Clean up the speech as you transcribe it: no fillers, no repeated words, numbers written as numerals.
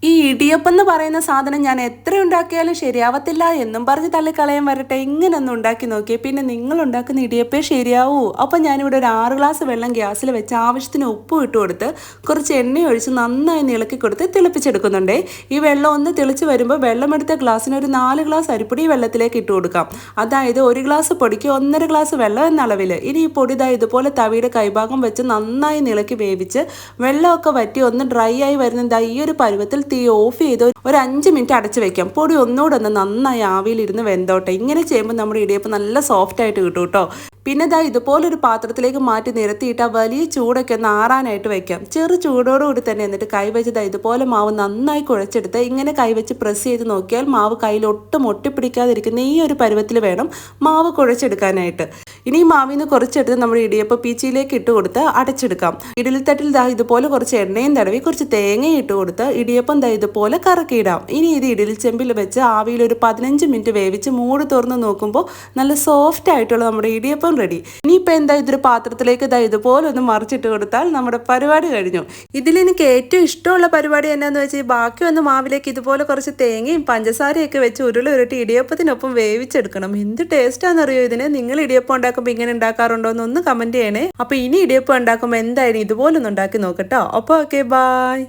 ഈ ഇടിയപ്പം എന്ന് പറയുന്ന സാധനം ഞാൻ എത്ര ഉണ്ടാക്കിയാലും ശരിയാവത്തില്ല എന്നും പറഞ്ഞ് തള്ളിക്കളയാൻ വരട്ടെ, ഇങ്ങനൊന്നും ഉണ്ടാക്കി നോക്കിയേ പിന്നെ നിങ്ങൾ ഉണ്ടാക്കുന്ന ഇടിയപ്പേ ശരിയാവൂ. അപ്പം ഞാനിവിടെ ഒരു 6 ഗ്ലാസ് വെള്ളം ഗ്യാസിൽ വെച്ച് ആവശ്യത്തിന് ഉപ്പും ഇട്ട് കൊടുത്ത് കുറച്ച് എണ്ണ ഒഴിച്ച് നന്നായി ഇളക്കി കൊടുത്ത് തിളപ്പിച്ചെടുക്കുന്നുണ്ടേ. ഈ വെള്ളം ഒന്ന് തിളിച്ച് വരുമ്പോൾ വെള്ളമെടുത്ത ഗ്ലാസ്സിന് ഒരു 4 ഗ്ലാസ് അരിപ്പൊടി വെള്ളത്തിലേക്ക് ഇട്ട് കൊടുക്കാം. അതായത് 1 ഗ്ലാസ് പൊടിക്ക് 1.5 ഗ്ലാസ് വെള്ളം എന്ന അളവിൽ. ഇനി ഈ പൊടി ഇതുപോലെ തവിയുടെ കൈഭാഗം വെച്ച് നന്നായി ഇളക്കി വേവിച്ച് വെള്ളമൊക്കെ വറ്റി ഒന്ന് ഡ്രൈ ആയി വരുന്ന ഈ ഒരു പരുവത്തിൽ തീ ഓഫ് ചെയ്ത് ഒരു 5 മിനിറ്റ് അടച്ചു വെക്കാം. പൊടി ഒന്നുകൂടെ ഒന്ന് നന്നായി ആവിയിലിരുന്ന് വെന്തോട്ടെ. ഇങ്ങനെ ചെയ്യുമ്പോൾ നമ്മുടെ ഇടിയപ്പം നല്ല സോഫ്റ്റ് ആയിട്ട് കിട്ടും കേട്ടോ. പിന്നെ ഇതുപോലൊരു പാത്രത്തിലേക്ക് മാറ്റി നിരത്തിയിട്ട് വലിയ ചൂടൊക്കെ ഒന്ന് ആറാനായിട്ട് വെക്കാം. ചെറു ചൂടോടുകൂടി തന്നെ എന്നിട്ട് കൈവച്ച് ഇതുപോലെ മാവ് നന്നായി കുഴച്ചെടുത്ത് ഇങ്ങനെ കൈവച്ച് പ്രസ് ചെയ്ത് നോക്കിയാൽ മാവ് കയ്യിൽ ഒട്ടും ഒട്ടിപ്പിടിക്കാതിരിക്കുന്ന ഈ ഒരു പരുവത്തിൽ വേണം മാവ് കുഴച്ചെടുക്കാനായിട്ട്. ഇനി ഈ മാവിൽ നിന്ന് കുറച്ചെടുത്ത് നമ്മുടെ ഇടിയപ്പം പീച്ചിയിലേക്ക് ഇട്ട് കൊടുത്ത് അടച്ചെടുക്കാം. ഇഡലിത്തട്ടിൽ ഇതുപോലെ കുറച്ച് എണ്ണയും തടവി കുറച്ച് തേങ്ങയും ഇട്ട് കൊടുത്ത് ഇടിയപ്പം ഇതുപോലെ കറക്കിയിടാം. ഇനി ഇത് ഇഡലി ചെമ്പിൽ വെച്ച് ആവിയിൽ ഒരു 15 മിനിറ്റ് വേവിച്ച് മൂട് തുറന്ന് നോക്കുമ്പോൾ നല്ല സോഫ്റ്റ് ആയിട്ടുള്ള നമ്മുടെ ഇടിയപ്പം റെഡി. ഇനിയിപ്പോൾ ഇതൊരു പാത്രത്തിലേക്ക് ഇതുപോലെ ഒന്ന് മറിച്ചിട്ട് കൊടുത്താൽ നമ്മുടെ പരിപാടി കഴിഞ്ഞു. ഇതിലെനിക്ക് ഏറ്റവും ഇഷ്ടമുള്ള പരിപാടി എന്നാന്ന് വെച്ചാൽ ബാക്കി വന്ന് മാവിലേക്ക് ഇതുപോലെ കുറച്ച് തേങ്ങയും പഞ്ചസാരയൊക്കെ വെച്ച് ഉരുട്ടി ഇടിയപ്പത്തിനൊപ്പം വേവിച്ചെടുക്കണം. എന്ത് ടേസ്റ്റാണെന്നറിയോ ഇതിന്. നിങ്ങൾ ഇടിയപ്പം ഉണ്ടാക്കുമ്പോൾ ഇങ്ങനെ ഉണ്ടാക്കാറുണ്ടോ എന്നൊന്ന് കമന്റ് ചെയ്യണേ. അപ്പോൾ ഇനി ഇടിയപ്പം ഉണ്ടാക്കുമ്പോൾ എന്തായാലും ഇതുപോലെ ഒന്ന് ഉണ്ടാക്കി നോക്കട്ടോ. അപ്പോൾ ഓക്കെ, ബൈ.